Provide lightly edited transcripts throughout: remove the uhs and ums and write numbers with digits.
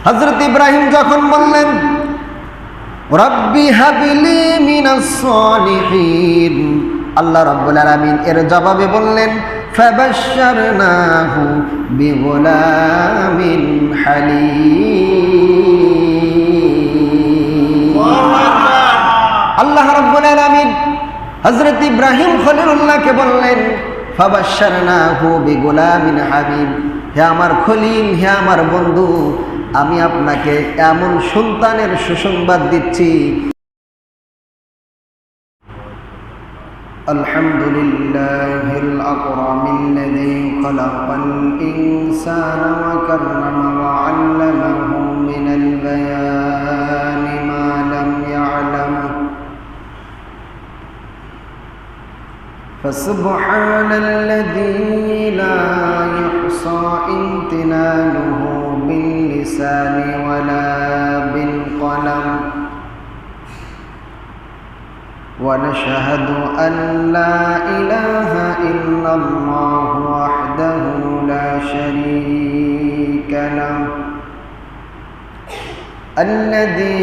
হযরত ইব্রাহিম যখন বললেন রব্বি হাবলি মিনাস সালিহিন, আল্লাহ রাব্বুল আলামিন এর জবাবে বললেন ফাবাশশারনাহু বিগুলামিন হালিম। আল্লাহ রাব্বুল আলামিন হযরত ইব্রাহিম খলিলুল্লাহকে বললেন ফাবাশশারনাহু বিগুলামিন হালিম, হে আমার খলিল, হে আমার বন্ধু, আমি আপনাকে এমন সন্তানের সুসংবাদ দিচ্ছি। আলহামদুলিল্লাহিল আকরামিল্লাযী খালাকাল ইনসানা ওয়া কাররামা ওয়া আল্লামাহু মিনাল বায়ানি মা লাম ইয়ালাম ফাসুবহানাল্লাযী লা ইহসা ইমতিনানুহু باللسان ولا بالقلم ونشهد أن لا إله إلا الله وحده لا شريك له الذي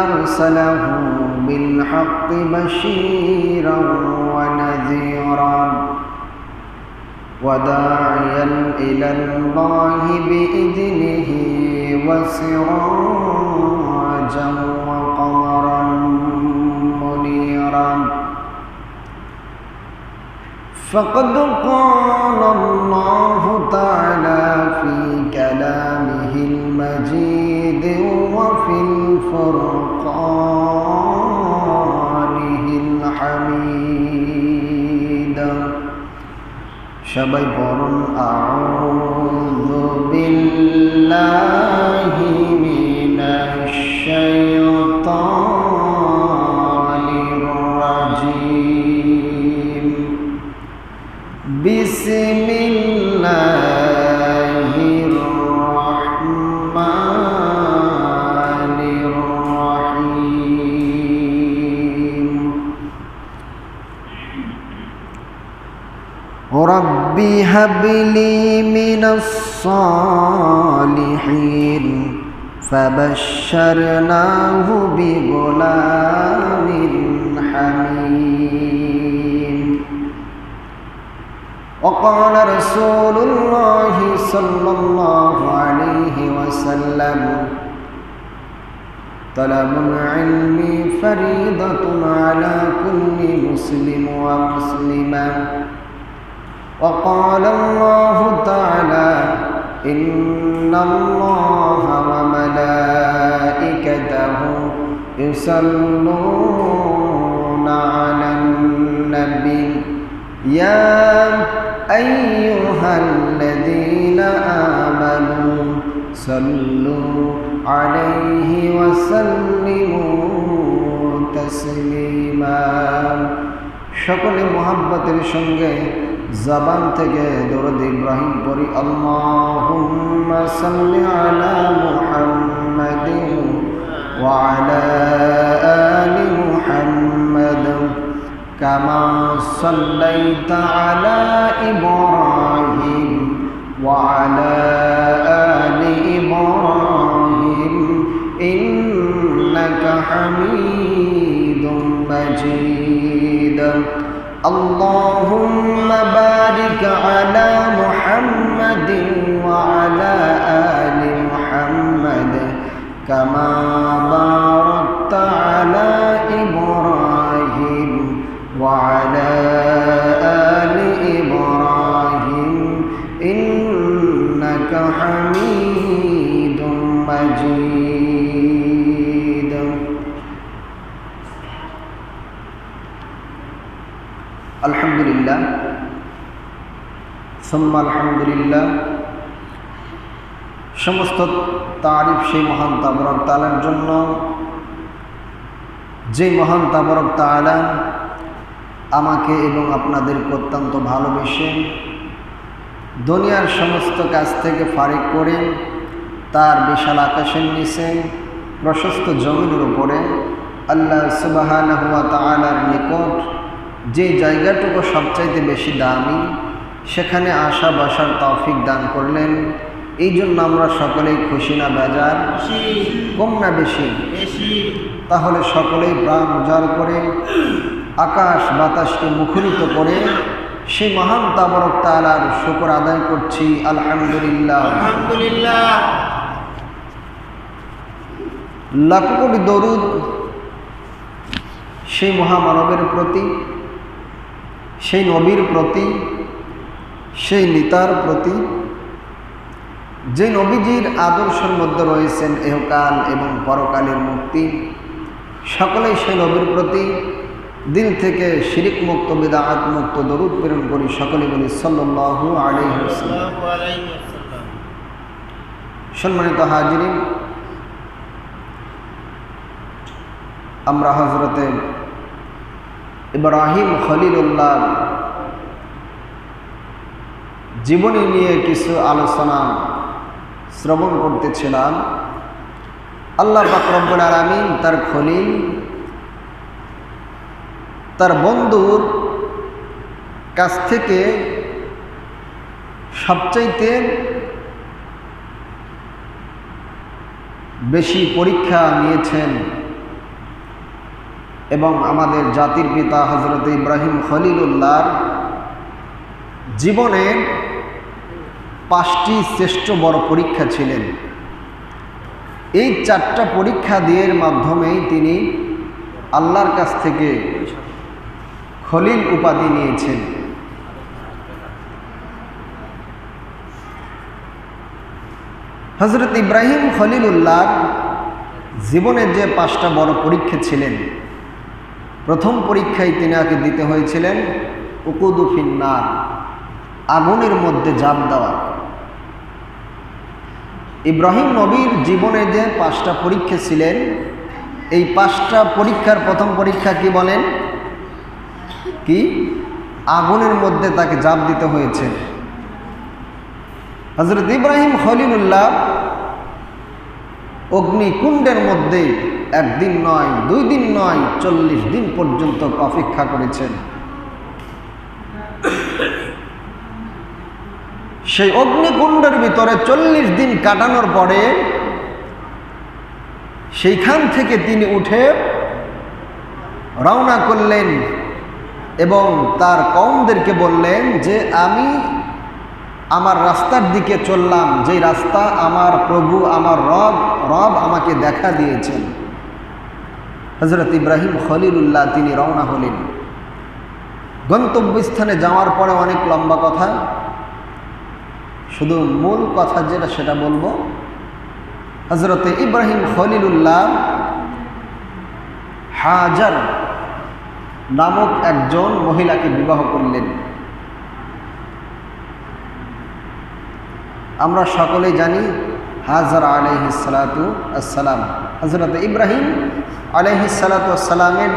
أرسله بالحق بشيرا ونذيرا وداعيا إلى الله بإذنه وسراجا وقمرا منيرا فقد قال الله تعالى في كلامه المجيد وفي الفرقانه الحميد। সবাই বলুন আউযু বিল্লাহি মিনাশ শাইতানির রাজীম। বিসমিল্লাহির রাহমানির রাহিম। রব্বি হাবলি মিনাস সালিহিন ফাবাশশারনাহু বিগুলামিন হালিম। وقال رسول الله صلى الله عليه وسلم طلب العلم فريضة على كل مسلم ومسلمة. وقال الله تعالى إن الله وملائكته يصلون على النبي يا أيها الذين آمنوا صلوا عليه وسلموا تسليما। সকলে মুহাব্বতের সঙ্গে জবান থেকে দরুদ ইব্রাহিম পড়ি। আল্লাহুম্মা সাল্লি আলা মুহাম্মাদিন ওয়া আলা আলি মুহাম্মাদ কামা সাল্লাইতা আলা ইব্রাহিম ওয়া আলা আলি ইব্রাহিম ইন্নাকা হামিদুম মাজিদ। اللهم بارك على محمد وعلى آل محمد كما باركت على إبراهيم وعلى آل إبراهيم إنك حميد مجيد। আলহামদুলিল্লাহ সুম্মা আলহামদুলিল্লাহ। সমস্ত তারিফ সেই মহান তাবারক তাআলার জন্য, যে মহান তাবারক তাআলা আমাকে এবং আপনাদেরকে অত্যন্ত ভালোবেসে দুনিয়ার সমস্ত কাজ থেকে ফারিক করে তার বিশাল আকাশের নিচে প্রশস্ত জমিনের উপরে আল্লাহ সুবহানাহু ওয়া তাআলার নিকট যে জায়গাটুকু সবচাইতে বেশি দামি, সেখানে আসা বসার তৌফিক দান করলেন। এই জন্য আমরা সকলেই খুশি না বেজার, কম না বেশি? তাহলে সকলেই প্রাণ উজাড় করে আকাশ বাতাসকে মুখরিত করে সেই মহান তাবারক তাআলার শুকর আদায় করছি। আলহামদুলিল্লাহ, আলহামদুলিল্লাহ। লাখ কোটি দরুদ সেই মহামানবের প্রতি, সেই নবীর প্রতি, সেই নেতার প্রতি, যে নবীজির আদর্শের মধ্যে রয়েছেন ইহকাল এবং পরকালের মুক্তি। সকলেই সেই নবীর প্রতি দিল থেকে শিরিক মুক্ত, বিদআত মুক্ত দরুদ প্রেরণ করি। সকলে বলি সাল্লাল্লাহু আলাইহি ওয়াসাল্লাম। সম্মানিত হাজিরিন, আমরা হযরতে ইব্রাহিম খলিলুল্লাহ জীবনী নিয়ে কিছু আলোচনা শ্রবণ করতেছিলাম। আল্লাহ পাক রব্বুল আলামিন তার খলিল, তার বন্ধুর কাছ থেকে সবচাইতে বেশি পরীক্ষা নিয়েছেন এবং আমাদের জাতির পিতা হযরত ইব্রাহিম খলিলুল্লাহর জীবনের 5টি শ্রেষ্ঠ বড় পরীক্ষা ছিলেন। এই 4টা পরীক্ষা দিয়ের মাধ্যমেই তিনি আল্লাহর কাছ থেকে খলিল উপাধি নিয়েছেন। হযরত ইব্রাহিম খলিলুল্লাহ জীবনের যে 5টা বড় পরীক্ষা ছিলেন, প্রথম পরীক্ষায় তিনাকে দিতে হয়েছিলেন উকুদু ফিন্নার, আগুনের মধ্যে ঝাঁপ দেওয়া। ইব্রাহিম নবীর জীবনে যে 5টা পরীক্ষা ছিলেন, এই 5টা পরীক্ষার প্রথম পরীক্ষা কি বলেন? কি? আগুনের মধ্যে তাকে ঝাঁপ দিতে হয়েছে। হযরত ইব্রাহিম খলিলুল্লাহ অগ্নিকুণ্ডের মধ্যে 1 দিন নয়, 2 দিন নয়, 40 দিন পর্যন্ত অপেক্ষা করেছেন। সেই অগ্নিকুণ্ডের ভিতরে 40 দিন কাটানোর পরে সেইখান থেকে তিনি উঠে রওনা করলেন এবং তার কওমদেরকে বললেন যে আমি আমার রাস্তার দিকে চললাম, যে রাস্তা আমার প্রভু, আমার রব আমাকে দেখা দিয়েছেন। হযরত ইব্রাহিম খলিলুল্লাহ তিনি রওনা হলেন। গন্তব্যস্থানে যাওয়ার পরে অনেক লম্বা কথা, শুধু মূল কথা যেটা সেটা বলবো। হযরত ইব্রাহিম খলিলুল্লাহ হাজার নামক একজন মহিলাকে বিবাহ করলেন। আমরা সকলেই জানি হাজার আলাইহিস সালাতু আসসালাম। হযরত ইব্রাহিম আলাইহিস সালাতু আসসালামের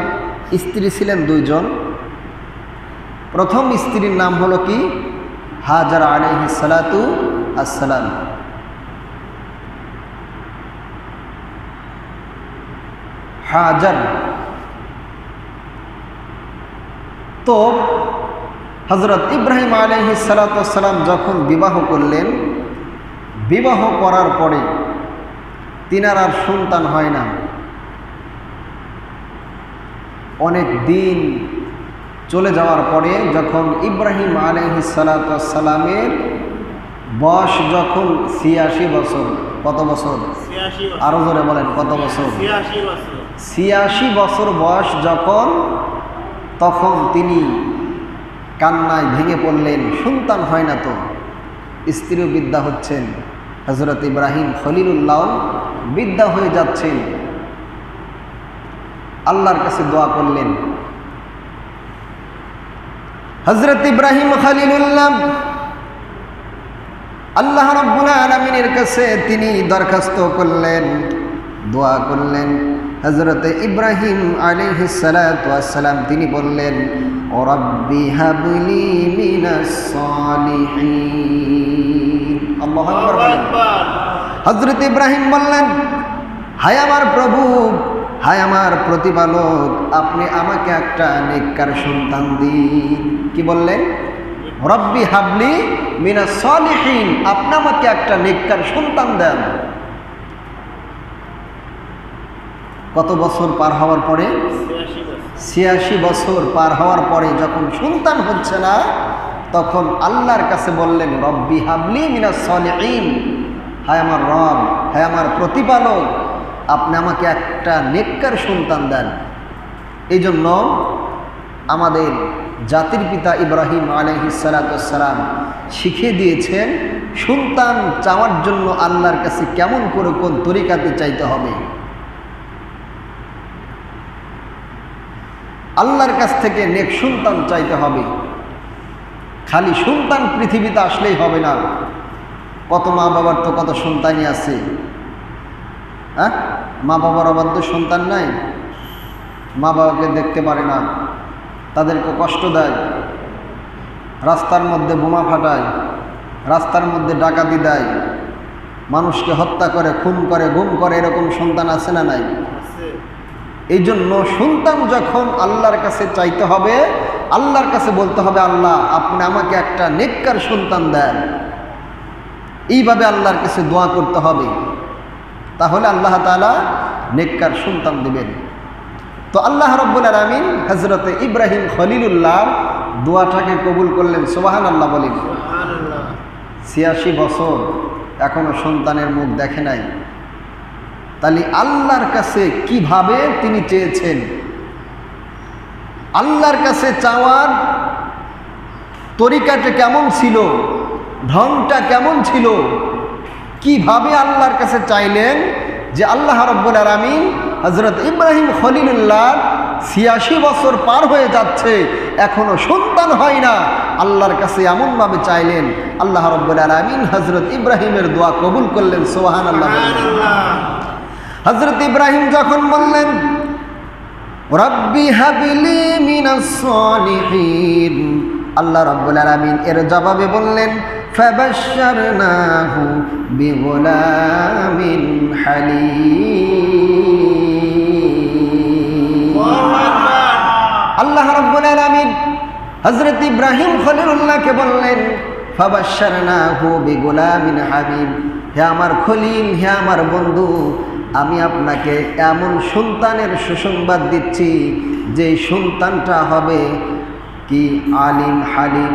স্ত্রী ছিলেন 2 জন। প্রথম স্ত্রীর নাম হলো কি? হাজার আলাইহিস সালাতু আসসালাম। হাজার তো হযরত ইব্রাহিম আলাইহিস সালাতু আসসালাম যখন বিবাহ করলেন, বিবাহ করার পরে তিনার আর সন্তান হয় না। অনেক দিন চলে যাওয়ার পরে যখন ইব্রাহিম আলাইহিস সালাতু আসসালামের বয়স যখন 86 বছর, কত বছর? 86 বছর। আরো জোরে বলেন, কত বছর? 86 বছর। 86 বছর বয়স যখন, তখন তিনি কান্নায় ভেঙে পড়লেন। সন্তান হয় না তো, স্ত্রীও বিদ্যা হচ্ছেন, হযরত ইব্রাহিম খলিলুল্লাহ বিদ্যা হয়ে যাচ্ছেন। আল্লাহর কাছে দোয়া করলেন। হযরত ইব্রাহিম খলিলুল্লাহ আল্লাহ রাব্বুল আলামিনের কাছে তিনি দরখাস্ত করলেন, দোয়া করলেন। হযরত ইব্রাহিম আলাইহিস সালাতু ওয়াসসালাম তিনি বললেন, ও রাব্বি হাবলি মিনাস সালিহিন। আল্লাহু আকবার বলেন। হযরত ইব্রাহিম বললেন, হায় আমার প্রভু, হায় আমার প্রতিপালক, আপনি আমাকে একটা নেককার সন্তান দিন। কি বললেন? রব্বি হাবলি মিনাস সালিহিন, আপনি আমাকে একটা নেককার সন্তান দেন। কত বছর পার হওয়ার পরে? 86 বছর পার হওয়ার পরে যখন সন্তান হচ্ছে না, তখন আল্লাহর কাছে বললেন রব্বি হাবলি মিনাস সালিহিন, হায় আমার রব, হায় আমার প্রতিপালক, আপনি আমাকে একটা নেককার সন্তান দেন। এই জন্য আমাদের জাতির পিতা ইব্রাহিম আলাইহিস সালাম শিখিয়ে দিয়েছেন সন্তান চাওয়ার জন্য আল্লাহর কাছে কেমন করে কোন তরিকাতে চাইতে হবে। আল্লাহর কাছ থেকে নেক সন্তান চাইতে হবে। খালি সন্তান পৃথিবীতে আসলেই হবে না। কত মা বাবার তো কত সন্তানই আছে, হ্যাঁ? মা বাবার অবাধ্য সন্তান নাই, মা বাবাকে দেখতে পারে না, তাদেরকে কষ্ট দেয়, রাস্তার মধ্যে বোমা ফাটায়, রাস্তার মধ্যে ডাকাতি দেয়, মানুষকে হত্যা করে, খুন করে, গুম করে, এরকম সন্তান আছে না নাই? এই জন্য সন্তান যখন আল্লাহর কাছে চাইতে হবে, আল্লাহর কাছে বলতে হবে আল্লাহ আপনি আমাকে একটা নেককার সন্তান দেন। এইভাবে আল্লাহর কাছে দোয়া করতে হবে, তাহলে আল্লাহ তাআলা নেককার সন্তান দেবেন। তো আল্লাহ রাব্বুল আলামিন হযরতে ইব্রাহিম খলিলুল্লাহর দোয়াটাকে কবুল করলেন। সুবহানাল্লাহ বলেন। 86 বছর এখনো সন্তানের মুখ দেখে নাই। তাহলে আল্লাহর কাছে কিভাবে তিনি চেয়েছেন, আল্লাহর কাছে চাওয়ার তরিকাটা কেমন ছিল, ঢংটা কেমন ছিল, কিভাবে আল্লাহর কাছে চাইলেন যে আল্লাহ রাব্বুল আলামিন হযরত ইব্রাহিম খলিলুল্লাহ 86 বছর পার হয়ে যাচ্ছে, এখনো সন্তান হয় না, আল্লাহর কাছে এমনভাবে চাইলেন আল্লাহ রাব্বুল আলামিন হযরত ইব্রাহিমের দোয়া কবুল করলেন। সুবহানাল্লাহ। হযরত ইব্রাহিম যখন বললেন রব্বি হাবলি মিনাস সালিহিন, আল্লাহ রাব্বুল আলামিন এর জবাবে বললেন ফাবাশশারনাহু বিগুলামিন হালিম। আল্লাহ রাব্বুল আলামিন হযরত ইব্রাহিম খলিলুল্লাহকে বললেন ফাবাশশারনাহু বিগুলামিন হালিম, হে আমার খলিল, হে আমার বন্ধু, আমি আপনাকে এমন সন্তানের সুসংবাদ দিচ্ছি যে সন্তানটা হবে কি আলিম হালিম।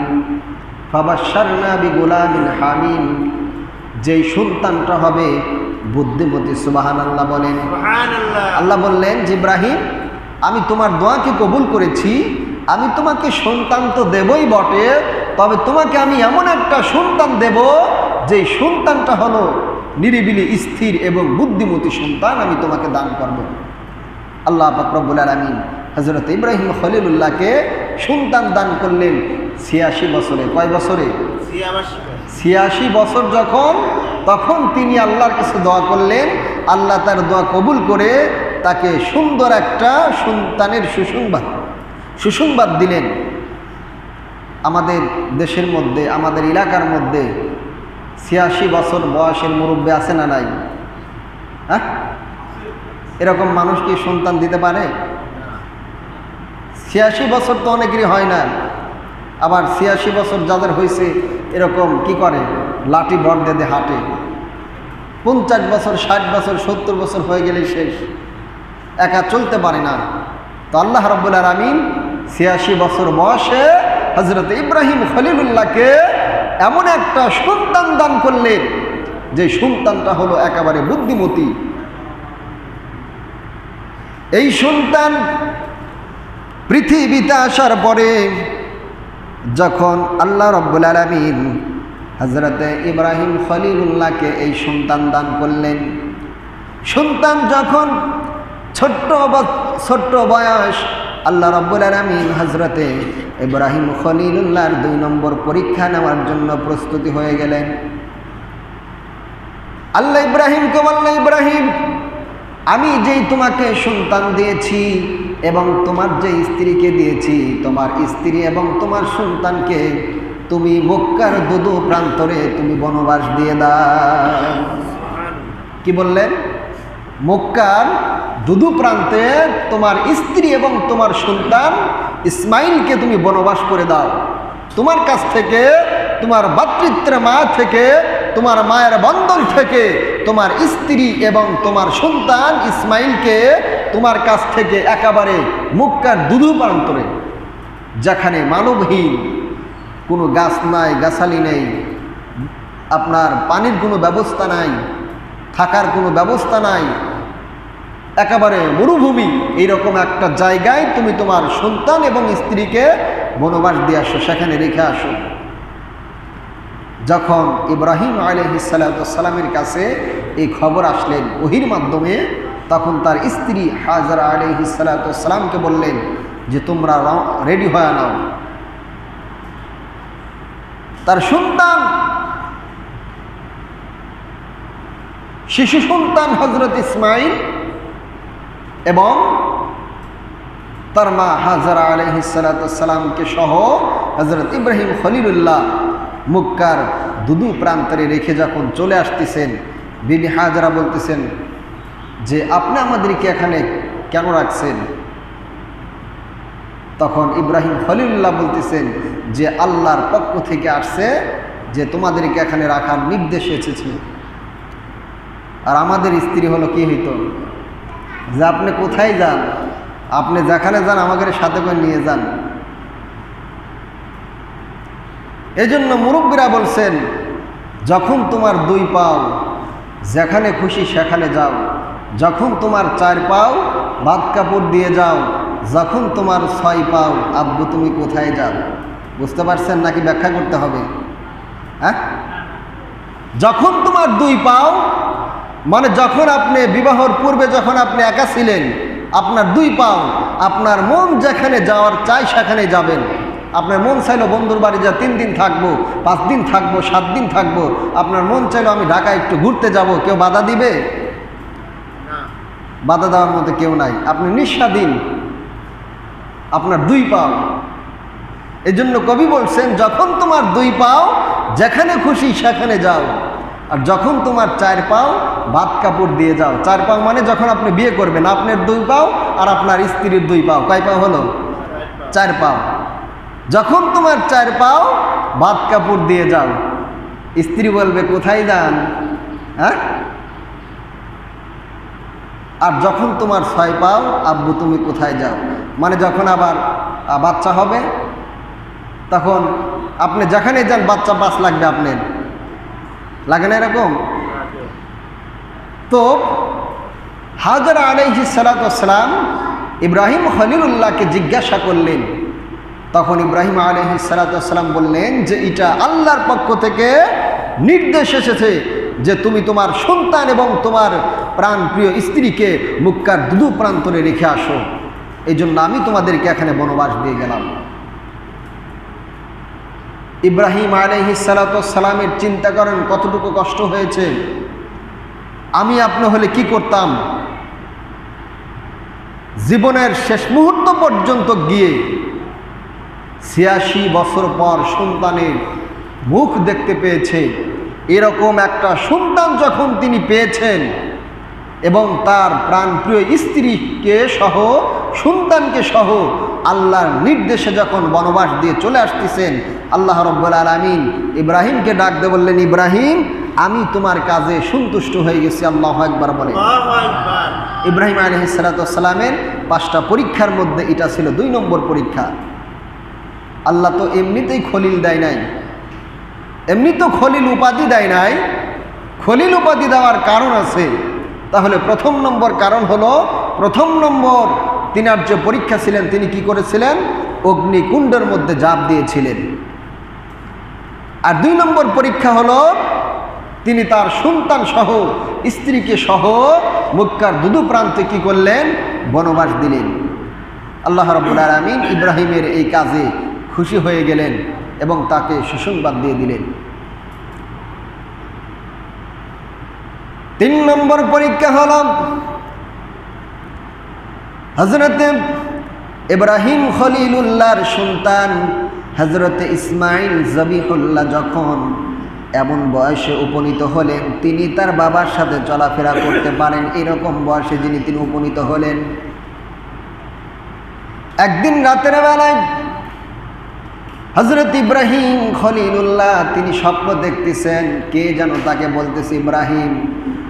ফাবাশশারনা বিগুলামিন হালিম, যেই সন্তানটা হবে বুদ্ধিমতী। সুবহানাল্লাহ বলেন। আল্লাহ বললেন যে ইব্রাহিম আমি তোমার দোয়াকে কবুল করেছি, আমি তোমাকে সন্তান তো দেবই বটে, তবে তোমাকে আমি এমন একটা সন্তান দেব যে সন্তানটা হলো নিরিবিলি স্থির এবং বুদ্ধিমতী সন্তান আমি তোমাকে দান করব। আল্লাহ পাক রব্বুল আলামিন হযরত ইব্রাহিম খলিলুল্লাহকে সন্তান দান করলেন 86 বছরে। কয় বছরে? 86 বছর যখন, তখন তিনি আল্লাহর কাছে দোয়া করলেন, আল্লাহ তার দোয়া কবুল করে তাকে সুন্দর একটা সন্তানের সুসংবাদ দিলেন। আমাদের দেশের মধ্যে, আমাদের এলাকার মধ্যে 86 বছর বয়সের মুরব্বী আছে না নাই? হ্যাঁ, এরকম মানুষ কি সন্তান দিতে পারে? 86 বছর তো অনেকেরই হয় না। আবার 86 বছর যাদের হয়েছে এরকম কি করে, লাঠি বট দিয়ে হাঁটে। 50 বছর, 60 বছর, 70 বছর হয়ে গেলে শেষ, একা চলতে পারে না। তো আল্লাহ রাব্বুল আলামিন 86 বছর বয়সে হযরত ইব্রাহিম খলিলুল্লাহকে এমন একটা সন্তান দান করলেন যে সন্তানটা হলো একেবারে বুদ্ধিমতী। এই সন্তান পৃথিবীতে আসার পরে যখন আল্লাহ রাব্বুল আলামিন হযরত ইব্রাহিম খলিলুল্লাহকে এই সন্তান দান করলেন, সন্তান যখন ছোট্ট বয়স, আল্লাহ রাব্বুল আলামিন হযরতে ইব্রাহিম খলিলুল্লাহর 2 নম্বর পরীক্ষা নেওয়ার জন্য প্রস্তুতি হয়ে গেলেন। আল্লাহ ইব্রাহিমকে বললেন, ইব্রাহিম আমি যেই তোমাকে সন্তান দিয়েছি এবং তোমার যে স্ত্রীকে দিয়েছি, তোমার স্ত্রী এবং তোমার সন্তানকে তুমি মক্কার দুদু প্রান্তরে তুমি বনবাস দিয়ে দাও। কি বললেন? মক্কার দুদু প্রান্তে তোমার স্ত্রী এবং তোমার সন্তান ইসমাইলকে তুমি বনবাস করে দাও। তোমার কাছ থেকে, তোমার ভাতৃত্বের মা থেকে, তোমার মায়ের বন্ধন থেকে, তোমার স্ত্রী এবং তোমার সন্তান ইসমাইলকে তোমার কাছ থেকে একেবারে মক্কার দুধু প্রান্তরে, যেখানে মানবহীন, কোনো গাছ নাই, গাছালি নেই, আপনার পানির কোনো ব্যবস্থা নাই, থাকার কোনো ব্যবস্থা নাই, একেবারে মরুভূমি, এইরকম একটা জায়গায় তুমি তোমার সন্তান এবং স্ত্রীকে বনবাস দিয়ে আসো, সেখানে রেখে আসো। যখন ইব্রাহিম আলাইহিসসালামের কাছে এই খবর আসলেন ওহির মাধ্যমে, তখন তার স্ত্রী হাজরা আলাইহিসসালামকে বললেন যে তোমরা রেডি হয়ে নাও। তার সন্তান, শিশু সন্তান হযরত ইসমাইল এবং তার মা হাজরা আলাইহিসসালামকে সহ হযরত ইব্রাহিম খলিলুল্লাহ মক্কার দুদু প্রান্তরে রেখে যখন চলে আসতেছেন, বিবি হাজরা বলতেছেন যে আপনি আমাদেরকে এখানে কেন রাখছেন? তখন ইব্রাহিম খলিলুল্লাহ বলতেছেন যে আল্লাহর পক্ষ থেকে আসছে যে তোমাদেরকে এখানে রাখার নির্দেশ এসেছে। আর আমাদের স্ত্রী হলো কি হইতো যে আপনি কোথায় যান, আপনি যেখানে যান আমাদের সাথে করে নিয়ে যান। এজন্য মুরব্বীরা বলছেন যখন তোমার দুই পাও যেখানে খুশি সেখানে যাও, যখন তোমার চার পাও ভাত কাপড় দিয়ে যাও, যখন তোমার ছয় পাও আব্বু তুমি কোথায় যাও। বুঝতে পারছেন নাকি ব্যাখ্যা করতে হবে? হ্যাঁ, যখন তোমার দুই পাও মানে যখন আপনি বিবাহর পূর্বে যখন আপনি একা ছিলেন, আপনার দুই পাও, আপনার মন যেখানে যাওয়ার চাই সেখানে যাবেন। আপনার মন চাইলো বন্ধুর বাড়ি যা 3 দিন থাকবো, 5 দিন থাকবো, 7 দিন থাকবো, আপনার মন চাইলো আমি ঢাকায় একটু ঘুরতে যাব, কেউ বাধা দিবে? বাধা দেওয়ার মতো কেউ নাই। আপনি নিঃস্বাধীন, আপনার দুই পাও। এজন্য কবি বলছেন যখন তোমার দুই পাও যেখানে খুশি সেখানে যাও, আর যখন তোমার চার পাও ভাত কাপড় দিয়ে যাও। চার পাও মানে যখন আপনি বিয়ে করবেন, আপনার দুই পাও আর আপনার স্ত্রীর দুই পাও, কয় পাও হলো? 4 পাও। যখন তোমার 4 পাও ভাত কাপড় দিয়ে যাও। স্ত্রী বলবে কোথায় যান? হ্যাঁ, আর যখন তোমার 6 পাও আব্বু তুমি কোথায় যাও, মানে যখন আবার বাচ্চা হবে তখন আপনি যেখানে যান বাচ্চা 5 লাগবে আপনার, লাগে না এরকম? তো হাজরা আলাইহিসসালাম ইব্রাহিম খলিলুল্লাহকে জিজ্ঞাসা করলেন। তখন ইব্রাহিম আলাইহিসসালাম বললেন যে এটা আল্লাহর পক্ষ থেকে নির্দেশ এসেছে যে তুমি তোমার সন্তান এবং তোমার প্রাণপ্রিয় স্ত্রীকে মক্কার দুদু প্রান্তরে রেখে আসো, এই জন্য আমি তোমাদেরকে এখানে বনবাস দিয়ে গেলাম। ইব্রাহিম আলাইহিসসালামের চিন্তা করেন কতটুকু কষ্ট হয়েছে। আমি আপনি হলে কি করতাম? জীবনের শেষ মুহূর্ত পর্যন্ত গিয়ে 86 বছর পর সন্তানের মুখ দেখতে পেয়েছে, এরকম একটা সন্তান যখন তিনি পেয়েছেন এবং তার প্রাণপ্রিয় স্ত্রীকে সহ সন্তানকে সহ আল্লাহর নির্দেশে যখন বনবাস দিয়ে চলে আসতেছেন, আল্লাহ রাব্বুল আলামিন ইব্রাহিমকে ডাক দিয়ে বললেন, ইব্রাহিম আমি তোমার কাজে সন্তুষ্ট হয়ে গেছি। আল্লাহু আকবার বলে। ইব্রাহিম আলাইহিসসালামের 5টা পরীক্ষার মধ্যে এটা ছিল 2 নম্বর পরীক্ষা। আল্লাহ তো এমনিতেই খলিল দেয় নাই, এমনি তো খলিল উপাধি দেয় নাই, খলিল উপাধি দেওয়ার কারণ আছে। তাহলে 1ম নম্বর কারণ হলো, 1ম নম্বর তিনার যে পরীক্ষা ছিলেন তিনি কি করেছিলেন? অগ্নিকুণ্ডের মধ্যে ঝাঁপ দিয়েছিলেন। আর 2 নম্বর পরীক্ষা হলো তিনি তার সন্তান সহ স্ত্রীকে সহ মক্কার দুদু প্রান্তে কি করলেন? বনবাস দিলেন। আল্লাহ রাব্বুল আলামিন ইব্রাহিমের এই কাজে খুশি হয়ে গেলেন এবং তাকে সুসংবাদ দিয়ে দিলেন। 3 নম্বর পরীক্ষা হল হযরতে ইব্রাহিম খলিলুল্লাহর সন্তান হযরতে ইসমাইল জবিহুল্লাহ যখন এমন বয়সে উপনীত হলেন, তিনি তার বাবার সাথে চলাফেরা করতে পারেন, এরকম বয়সে যিনি তিনি উপনীত হলেন। একদিন রাতের বেলায় হযরত ইব্রাহিম খলিলুল্লাহ তিনি স্বপ্ন দেখতেছেন, কে যেন তাকে বলতেছে, ইব্রাহিম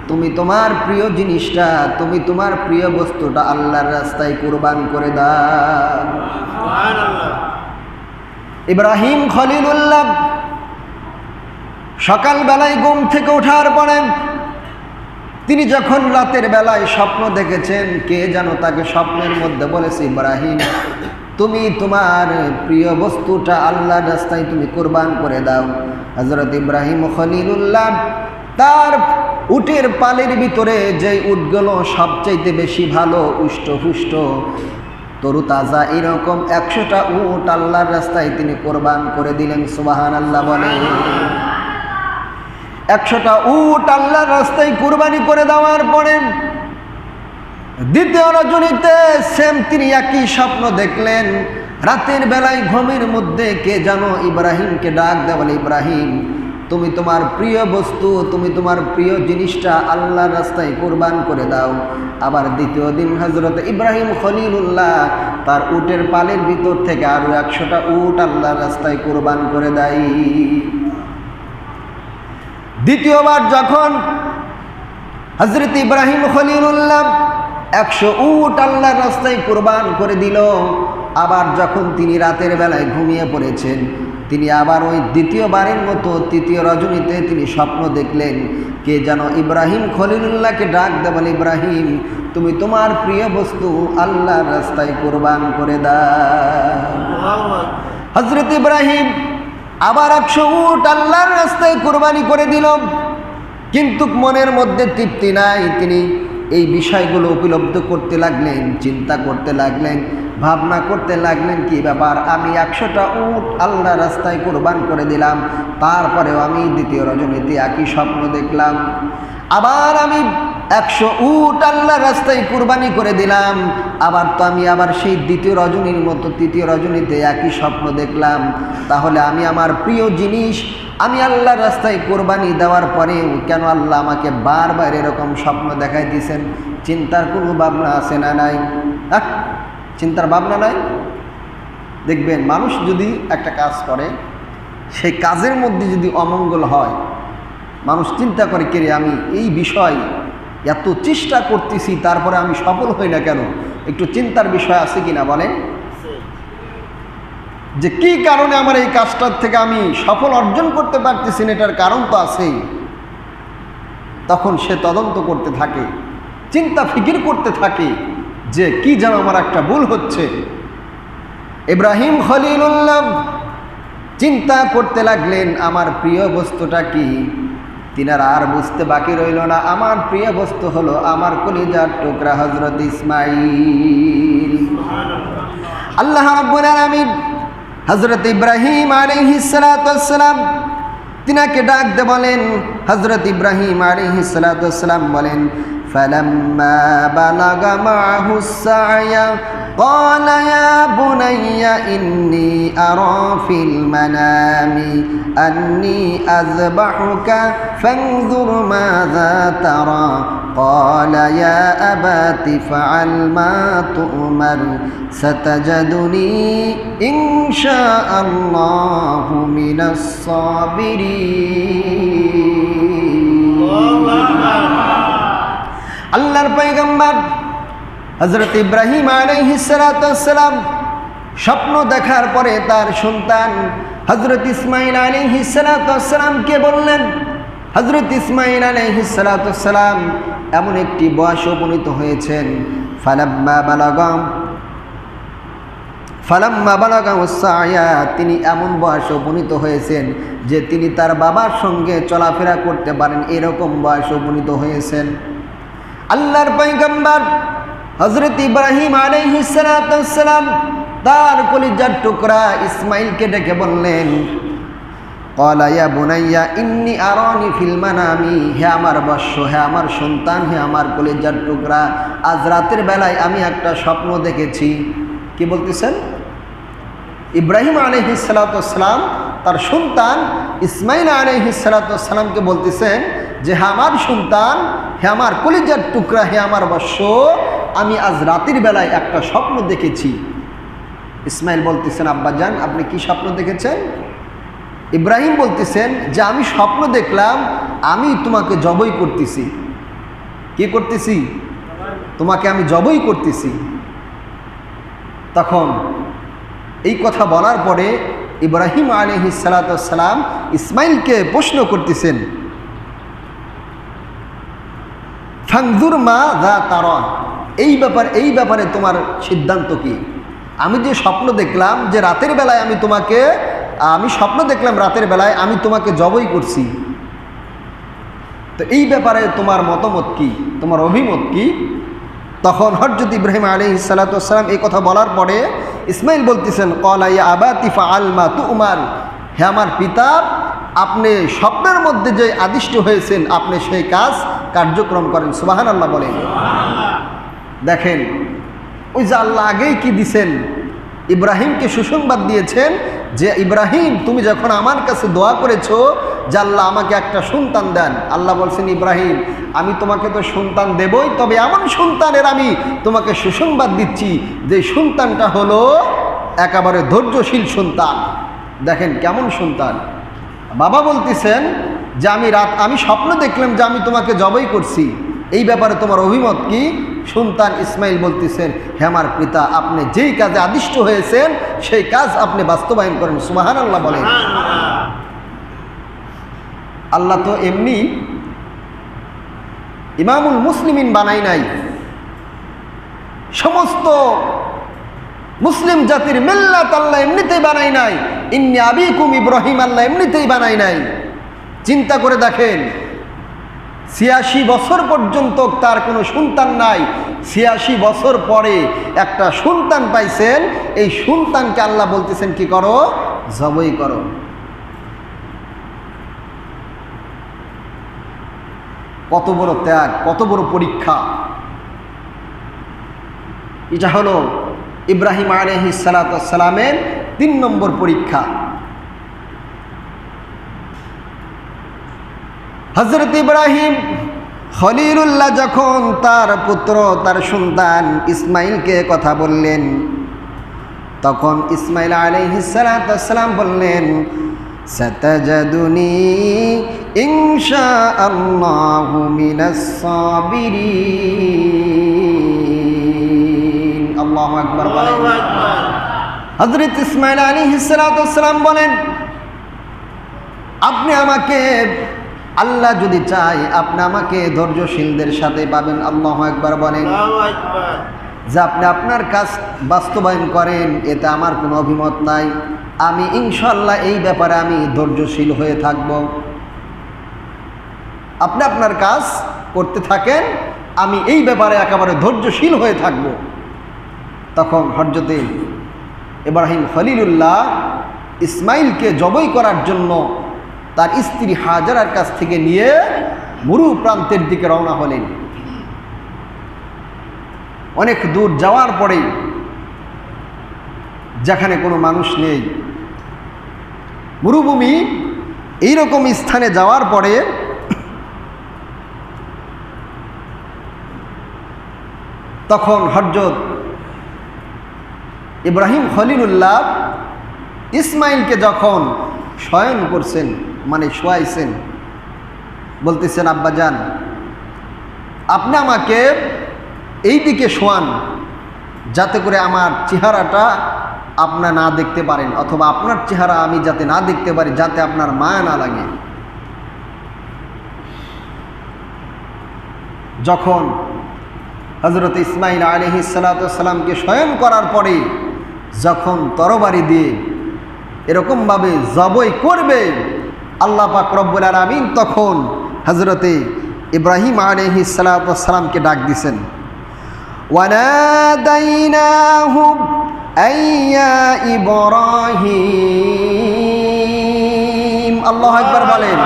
তুমি তোমার প্রিয় জিনিসটা, তুমি তোমার প্রিয় বস্তুটা আল্লাহর রাস্তায় কুরবান করে দাও। সুবহানাল্লাহ। ইব্রাহিম খলিলুল্লাহ সকালবেলায় ঘুম থেকে ওঠার পরে তিনি যখন রাতের বেলায় স্বপ্ন দেখেছেন, কে যেন তাকে স্বপ্নের মধ্যে বলেছে, ইব্রাহিম তুমি তোমার প্রিয় বস্তুটা আল্লাহর রাস্তায় তুমি কুরবান করে দাও। হযরত ইব্রাহিম খলিলুল্লাহ তার উটের পালের ভিতরে যে উটগুলো সবচাইতে বেশি ভালো, উষ্টপুষ্ট তরুতাজা, এরকম 100টা উট আল্লাহর রাস্তায় তিনি কোরবান করে দিলেন। সুবহানাল্লাহ বলে। 100টা উট আল্লাহর রাস্তায় কুরবানি করে দেওয়ার পরে দ্বিতীয় রজনীতে সেম তিনি একই স্বপ্ন দেখলেন। রাতের বেলায় ঘুমের মধ্যে কে যেন ইব্রাহিমকে ডাক দেয়, বলে ইব্রাহিম তুমি তোমার প্রিয় বস্তু, তুমি তোমার প্রিয় জিনিসটা আল্লাহর রাস্তায় কুরবান করে দাও। আবার দ্বিতীয় দিন হযরত ইব্রাহিম খলিলুল্লাহ তার উটের পালের ভিতর থেকে আরো 100টা উট আল্লাহর রাস্তায় কুরবান করে দেয়। দ্বিতীয়বার যখন হযরত ইব্রাহিম খলিলুল্লাহ 100 উট আল্লাহর রাস্তায় কুরবান করে দিল, আবার যখন তিনি রাতের বেলায় ঘুমিয়ে পড়েছেন, তিনি আবার ওই দ্বিতীয়বারের মতো তৃতীয় রজনীতে তিনি স্বপ্ন দেখলেন, কে যেন ইব্রাহিম খলিলুল্লাহকে ডাক দেয়, বলে ইব্রাহিম তুমি তোমার প্রিয় বস্তু আল্লাহর রাস্তায় কুরবান করে দাও। হযরত ইব্রাহিম আবার 100 উট আল্লাহর রাস্তায় কুরবানি করে দিল, কিন্তু মনের মধ্যে তৃপ্তি নাই। তিনি এই বিষয়গুলো উপলব্ধ করতে লাগলেন, চিন্তা করতে লাগলেন, ভাবনা করতে লাগলেন, কি ব্যাপার আমি 100টা উট আল্লাহর রাস্তায় কুরবান করে দিলাম, তারপরেও আমি দ্বিতীয় রজনীতে একই স্বপ্ন দেখলাম। আবার আমি 100 উট আল্লাহর রাস্তায় কুরবানি করে দিলাম, আবার তো আমি আবার সেই দ্বিতীয় রজনীর মতো তৃতীয় রজনীতে একই স্বপ্ন দেখলাম। তাহলে আমি আমার প্রিয় জিনিস আমি আল্লাহর রাস্তায় কুরবানি দেওয়ার পরেও কেন আল্লাহ আমাকে বারবার এরকম স্বপ্ন দেখাই দিয়েছেন? চিন্তার কোনো ভাবনা আছে না নাই? চিন্তার ভাবনা নাই। দেখবেন মানুষ যদি একটা কাজ করে, সেই কাজের মধ্যে যদি অমঙ্গল হয়, মানুষ চিন্তা করে, কে রে আমি এই বিষয় এত চেষ্টা করতেছি তারপরে আমি সফল হই না কেন? একটু চিন্তার বিষয় আছে কিনা বলেন, যে কি কারণে আমার এই কাজটার থেকে আমি সফল অর্জন করতে পারতেছি না, এটার কারণ তো আছেই। তখন সে তদন্ত করতে থাকে, চিন্তা ফিকির করতে থাকে যে কি যেন আমার একটা ভুল হচ্ছে। ইব্রাহিম খলিলুল্লাহ চিন্তা করতে লাগলেন আমার প্রিয় বস্তুটা কি। তিনার আর বুঝতে বাকি রইল না, আমার প্রিয় বস্তু হলো আমার কলিজার টুকরা হযরত ইসমাঈল। আল্লাহ রাব্বুল আলামিন হযরত ইব্রাহিম আলাইহিস সালাতু ওয়াস সালাম তিনাকে ডাক দিয়ে বলেন, হযরত ইব্রাহিম আলাইহিস সালাতু ওয়াস সালাম বলেন, فلما بلغ معه السعي قال يا بني إني أرى في المنام أني أذبحك فانظر ماذا ترى قال يا أبت فعل ما تؤمر ستجدني إن شاء الله من الصابرين। আল্লাহর পয়গম্বর হযরত ইব্রাহিম আলাইহিস সালাতু ওয়াস সালাম স্বপ্ন দেখার পরে তার সন্তান হযরত ইসমাঈল আলাইহিস সালাতু ওয়াস সালামকে বললেন। হযরত ইসমাঈল আলাইহিস সালাতু ওয়াস সালাম এমন একটি বয়সে উপনীত হয়েছেন, ফালাম্মা বালাগা উস-সা'য়া, তিনি এমন বয়সে উপনীত হয়েছেন যে তিনি তার বাবার সঙ্গে চলাফেরা করতে পারেন, এরকম বয়সে উপনীত হয়েছেন। আল্লাহর পয়গম্বর হযরত ইব্রাহিম আলাইহিস সালাতু ওয়াস সালাম তার কলিজার টুকরা ইসমাঈলকে ডেকে বললেন, ক্বালা ইয়া বুনাইয়া ইন্নী আরানি ফিল মানামি, হে আমার বৎস, হে আমার সন্তান, হে আমার কলিজার টুকরা, আজ রাতের বেলায় আমি একটা স্বপ্ন দেখেছি। কি বলতেছেন? ইব্রাহিম আলাইহিস সালাতু ওয়াস সালাম তার সন্তান ইসমাঈল আলাইহিস সালাতু ওয়াস সালামকে বলতেছেন যে হে আমার সন্তান, হে আমার কলিজার টুকরা, হে আমার বৎস, আমি আজ রাতের বেলায় একটা স্বপ্ন দেখেছি। ইসমাইল বলতেছেন, আব্বাজান আপনি কি স্বপ্ন দেখেছেন? ইব্রাহিম বলতেছেন যে আমি স্বপ্ন দেখলাম আমি তোমাকে জবাই করতেছি। কি করতেছি? তোমাকে আমি জবাই করতেছি। তখন এই কথা বলার পরে ইব্রাহিম আলাইহিস সালাতু ওয়াস সালাম ইসমাইলকে প্রশ্ন করতেছেন, ফানজুর মা যা তারা, এই ব্যাপারে তোমার সিদ্ধান্ত কি? আমি যে স্বপ্ন দেখলাম যে রাতের বেলায় আমি স্বপ্ন দেখলাম রাতের বেলায় আমি তোমাকে জবাই করছি, তো এই ব্যাপারে তোমার মতামত কি, তোমার অভিমত কি? তখন হযরত ইব্রাহিম আলাইহিস সালাতু ওয়াস সালাম এই কথা বলার পরে ইসমাইল বলতেছেন, ক্বালা ইয়া আবাতি ফাআল মা তু'মার, হে আমার পিতা, আপনি স্বপ্নের মধ্যে যে আদিষ্ট হয়েছেন আপনি সেই কাজ কার্যক্রম করেন। সুবহানাল্লাহ বলেন। দেখেন ওই যে আল্লাহ আগেই কি দিছেন, ইব্রাহিমকে সুসংবাদ দিয়েছেন যে ইব্রাহিম তুমি যখন আমার কাছে দোয়া করেছো যে আল্লাহ আমাকে একটা সন্তান দেন, আল্লাহ বলছেন ইব্রাহিম আমি তোমাকে তো সন্তান দেবই, তবে এমন সন্তানের আমি তোমাকে সুসংবাদ দিচ্ছি যে সন্তানটা হলো একেবারে ধৈর্যশীল সন্তান। দেখেন কেমন সন্তান। বাবা বলতেছেন যে আমি স্বপ্ন দেখলাম যে আমি তোমাকে জবাই করছি, এই ব্যাপারে তোমার অভিমত কি? সন্তান ইসমাইল বলতেছেন, হে আমার পিতা, আপনি যেই কাজে আদিষ্ট হয়েছেন সেই কাজ আপনি বাস্তবায়ন করেন। সুবহানাল্লাহ বলেন। আল্লাহ তো এমনি ইমামুল মুসলিমিন বানাই নাই, সমস্ত মুসলিম জাতির মিল্লাত আল্লাহ এমনিতেই বানাই নাই। ইন্নী আবিকুম ইব্রাহিম আল্লাহ এমনিতেই বানাই নাই। চিন্তা করে দেখেন ৮৬ বছর পর্যন্ত তার কোনো সন্তান নাই, ৮৬ বছর পরে একটা সন্তান পাইছেন, এই সন্তানকে আল্লাহ বলতেছেন কি করো? জবাই করো। কত বড় ত্যাগ, কত বড় পরীক্ষা। এটা হলো ইব্রাহিম আলাইহিস সালাতু ওয়াস সালামের ৩ নম্বর পরীক্ষা। হযরত ইব্রাহিম খলিলুল্লাহ যখন তার পুত্র, তার সন্তান ইসমাইলকে কথা বললেন, তখন ইসমাইল আলাইহিস সালাতু ওয়াস সালাম বললেন, সাতাজাদুনি ইনশাআল্লাহু মিনাস সাবিরিন। আল্লাহু আকবার বলেন। হযরত ইসমাইল আলাইহিস সালাতু ওয়াস সালাম বলেন, আপনি আমাকে, আল্লাহ যদি চায় আপনি আমাকে ধৈর্যশীলদের সাথে পাবেন। আল্লাহু আকবার বলেন। যে আপনি আপনার কাজ বাস্তবায়ন করেন এতে আমার কোনো অভিমত নাই, আমি ইনশাআল্লাহ এই ব্যাপারে আমি ধৈর্যশীল হয়ে থাকব। আপনি আপনার কাজ করতে থাকেন, আমি এই ব্যাপারে একেবারে ধৈর্যশীল হয়ে থাকব। তখন হযরত ইব্রাহিম খলিলুল্লাহ ইসমাইলকে জবাই করার জন্য তার স্ত্রী হাজারার কাছ থেকে নিয়ে মরু প্রান্তের দিকে রওনা হলেন। অনেক দূর যাওয়ার পরে যেখানে কোনো মানুষ নেই, মরুভূমি, এইরকম স্থানে যাওয়ার পরে তখন হযরত ইব্রাহিম খলিলুল্লাহ ইসমাইলকে যখন শয়ন করছেন, মানে শোয়াইছেন, বলতেছেন আব্বাজান আপনি আমাকে এই দিকে শোয়ান যাতে করে আমার চেহারাটা আপনি না দেখতে পারেন, অথবা আপনার চেহারা আমি যাতে না দেখতে পারি, যাতে আপনার মায়া না লাগে। যখন হযরত ইসমাইল আলাইহিস সালাতু ওয়াস সালামকে শয়ন করার পরে যখন তরবারি দিয়ে এরকমভাবে জবাই করবে আল্লাহ পাক রব্বুল আলামিন, তখন হযরতে ইব্রাহিম আলাইহিস সালাতু ওয়াস সালামকে ডাক দিয়েছেন, ওয়ানাদাইনাহু আইয়া ইব্রাহিম। আল্লাহু আকবার বলেন।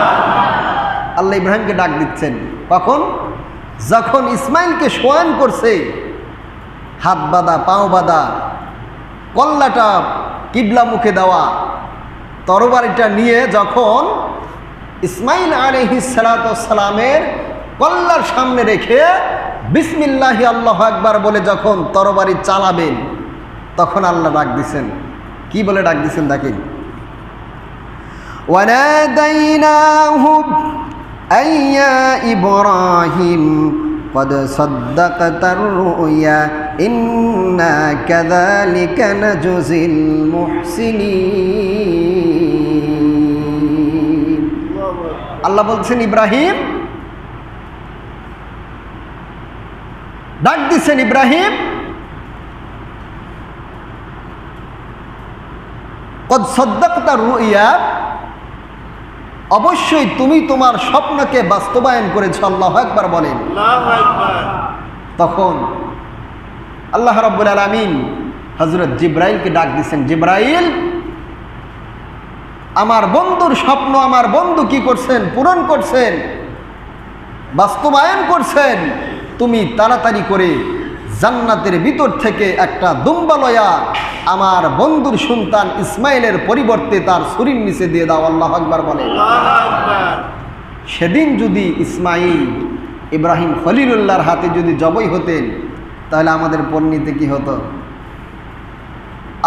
আল্লাহ ইব্রাহিমকে ডাক দিচ্ছেন কখন? যখন ইসমাইলকে শয়ন করছে, হাত বাঁধা, পাও বাঁধা, কল্লাটা কিবলা মুখে দেওয়া, তরবারিটা নিয়ে যখন ইসমাইল আলাইহিস সালাতু ওয়াস সালামের কল্লার সামনে রেখে বিসমিল্লাহি আল্লাহু আকবার বলে যখন তরবারি চালাবেন, তখন আল্লাহ ডাক দিছেন, কি বলে ডাক দিছেন দেখেন, ওয়ানাদাইনাহু আইয়া ইব্রাহিম قد صدقت الرؤيا إنا كذلك نجزي المحسنين আল্লাহ বলছেন ইব্রাহিম, ডাক দিচ্ছেন ইব্রাহিম, قد صدقت الرؤيا, অবশ্যই তুমি তোমার স্বপ্নকে বাস্তবায়ন করেছো। আল্লাহু আকবার বলেন। আল্লাহু আকবার। তখন আল্লাহ রাব্বুল আলামিন হযরত জিবরাইলকে ডাক দিয়েছেন, জিবরাইল, আমার বন্ধুর স্বপ্ন আমার বন্ধু কি করছেন? পূরণ করছেন, বাস্তবায়ন করছেন। তুমি তাড়াতাড়ি করে জান্নাতের ভিতর থেকে একটা দুম্বা লয়া আমার বন্ধুর সন্তান ইসমাইলের পরিবর্তে তার ছুরির নিচে দিয়ে দাও। আল্লাহু আকবার বলে। আল্লাহু আকবার। সেদিন যদি ইসমাইল ইব্রাহিম খলিলুল্লাহর হাতে যদি জবাই হতেন, তাহলে আমাদের পরিণতি কি হতো?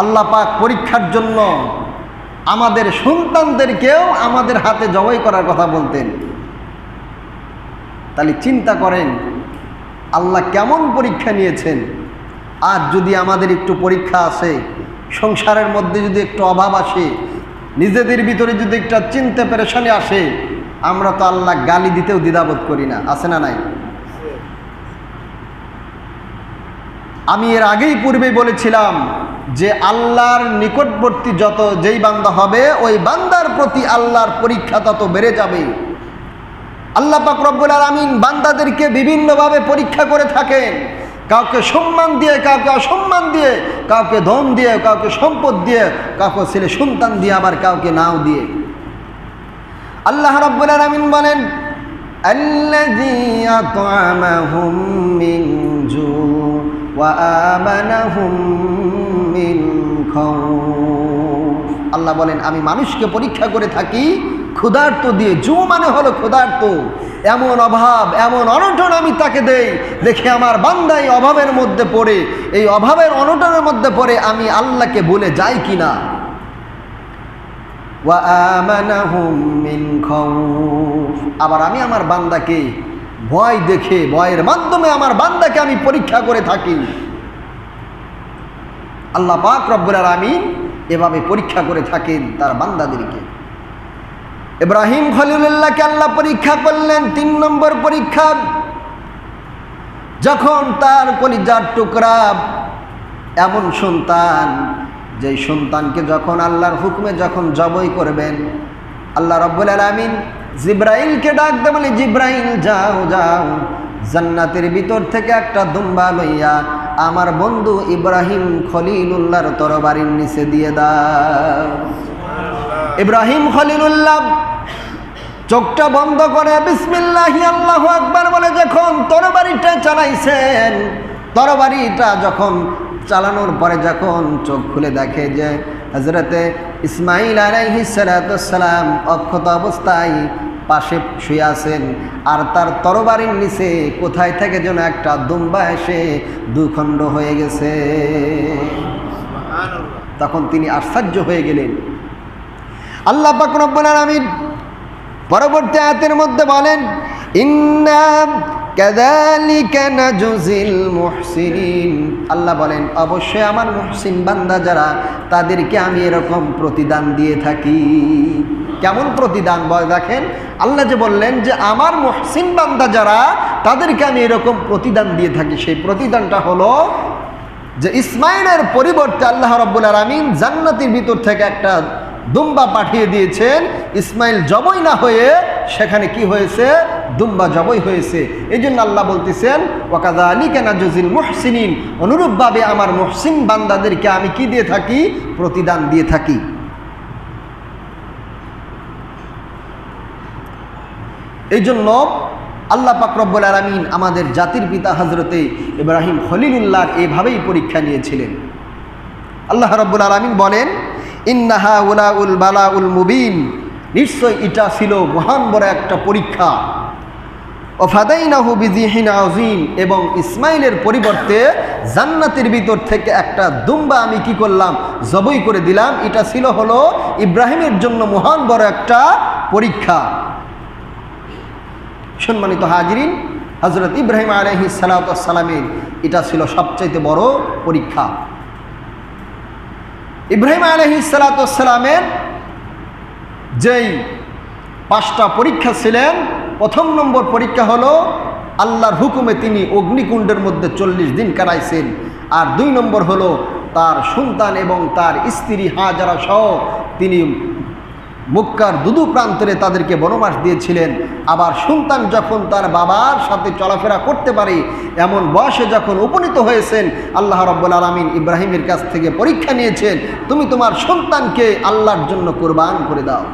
আল্লাহ পাক পরীক্ষার জন্য আমাদের সন্তানদেরকেও আমাদের হাতে জবাই করার কথা বলতেন। তাহলে চিন্তা করেন আল্লাহ কেমন পরীক্ষা নিয়েছেন। আর যদি আমাদের একটু পরীক্ষা আসে, সংসারের মধ্যে যদি একটু অভাব আসে, নিজেদের ভিতরে যদি একটা চিন্তা পেরেশানি আসে, আমরা তো আল্লাহ গালি দিতেও দ্বিধাবোধ করি না, আছে না নাই? আমি এর আগেই পূর্বেই বলেছিলাম যে আল্লাহর নিকটবর্তী যেই বান্দা হবে, ওই বান্দার প্রতি আল্লাহর পরীক্ষা তত বেড়ে যাবে। আল্লাহ পাক রব্বুল আলামিন বান্দাদেরকে বিভিন্নভাবে পরীক্ষা করে থাকেন, কাউকে সম্মান দিয়ে, কাউকে অসম্মান দিয়ে, কাউকে ধন দিয়ে, কাউকে সম্পদ দিয়ে, কাউকে ছেলে সন্তান দিয়ে, আবার কাউকে নাও দিয়ে। আল্লাহ রাব্বুল আলামিন বলেন, আল্লাযী আত'আমাহুম মিন জু ওয়া আমানাহুম মিন খাউফ। আল্লাহ বলেন, আমি মানুষকে পরীক্ষা করে থাকি ক্ষুধার্ত দিয়ে। জু মানে হলো ক্ষুধার্ত, এমন অভাব এমন অনটন আমি তাকে দেই, দেখে আমার বান্দা এই অভাবের মধ্যে পড়ে, এই অভাবের অনটনের মধ্যে পড়ে আমি আল্লাহকে ভুলে যাই কিনা। ওয়া আমানাহুম মিন খাউফ, আবার আমি আমার বান্দাকে ভয় দেখে, ভয়ের মাধ্যমে আমার বান্দাকে আমি পরীক্ষা করে থাকি। আল্লাহ পাক রব্বুল আলামিন এভাবে পরীক্ষা করে থাকেন তার বান্দাদেরকে। ইব্রাহিম খলিলুল্লাহকে আল্লাহ পরীক্ষা করলেন 3 নম্বর পরীক্ষা। যখন তার কলিজার টুকরা এমন সন্তান, যেই সন্তানকে যখন আল্লাহর হুকুমে যখন জবাই করবেন, আল্লাহ রাব্বুল আলামিন জিবরাইলকে ডাক দিয়ে বলে, জিবরাইল যাও যাও, জান্নাতের ভিতর থেকে একটা দুম্বা লইয়া আমার বন্ধু ইব্রাহিম খলিলুল্লাহর তরবারির নিচে দিয়ে দাও। ইব্রাহিম খলিলুল্লাহ চোখটা বন্ধ করে বিসমিল্লাহি আল্লাহু আকবার বলে যখন তরবারিটা চালাইছেন, তরবারিটা যখন চালানোর পরে যখন চোখ খুলে দেখে যে হযরতে ইসমাইল আলাইহিস সালাতুস সালাম অক্ষত অবস্থায় পাশে শুয়ে আছেন, আর তার তরবারির নিচে কোথায় থেকে যেন একটা দুম্বা এসে দুখণ্ড হয়ে গেছে। তখন তিনি আশ্চর্য হয়ে গেলেন। আল্লাহ পাক রব্বুল আলামিন পরবর্তী আয়াতের মধ্যে বলেন, ইন্না কাযালিকা নাজজিল মুহসিনিন। আল্লাহ বলেন, অবশ্যই আমার মুহসিন বান্দা যারা, তাদেরকে আমি এরকম প্রতিদান দিয়ে থাকি। কেমন প্রতিদান বল দেখেন, আল্লাহ যে বললেন যে আমার মুহসিন বান্দা যারা, তাদেরকে আমি এরকম প্রতিদান দিয়ে থাকি। সেই প্রতিদানটা হলো যে ইসমাইলের পরিবর্তে আল্লাহ রাব্বুল আলামিন জান্নাতের ভিতর থেকে একটা দুম্বা পাঠিয়ে দিয়েছেন। ইসমাইল জবই না হয়ে সেখানে কি হয়েছে? দুম্বা জবই হয়েছে। এই জন্য আল্লাহ বলতেছেন, ওয়াকাযালিকা নাজজিল মুহসিনিন, অনুরূপভাবে আমার মুহসিন বান্দাদেরকে আমি কি দিয়ে থাকি? প্রতিদান দিয়ে থাকি। এই জন্য আল্লাহ পাক রব্বুল আলামিন আমাদের জাতির পিতা হযরতে ইব্রাহিম খলিলুল্লাহর এভাবেই পরীক্ষা নিয়েছিলেন। আল্লাহ রব্বুল আলামিন বলেন, ইন্নাহা উলাউল বালাউল মুবিন, নিশ্চয় এটা ছিল মহান বড় একটা পরীক্ষা। ও ফাদাইনাহু বিযিহিন আযীম, এবং ইসমাইলের পরিবর্তে জান্নাতের ভিতর থেকে একটা দুম্বা আমি কি করলাম, জবাই করে দিলাম। এটা ছিল হলো ইব্রাহিমের জন্য মহান বড় একটা পরীক্ষা। সম্মানিত হাজিরিন, হযরত ইব্রাহিম আলাইহিস সালাতু ওয়াস সালামের এটা ছিল সবচাইতে বড় পরীক্ষা। ইব্রাহিম আলাইহিস সালাতু ওয়াস সালামের যেই 5টা পরীক্ষা ছিলেন, প্রথম নম্বর পরীক্ষা হলো আল্লাহর হুকুমে তিনি অগ্নিকুণ্ডের মধ্যে 40 দিন কাটাইছেন। আর 2 নম্বর হলো তার সন্তান এবং তার স্ত্রী হাজারা সহ তিনি মক্কার দুদু প্রান্তরে তাদেরকে বনবাস দিয়েছিলেন। আবার সন্তান যখন তার বাবার সাথে চলাফেরা করতে পারে এমন বয়সে যখন উপনীত হয়েছেন, আল্লাহ রাব্বুল আলামিন ইব্রাহিমের কাছ থেকে পরীক্ষা নিয়েছেন, তুমি তোমার সন্তানকে আল্লাহর জন্য কুরবান করে দাও।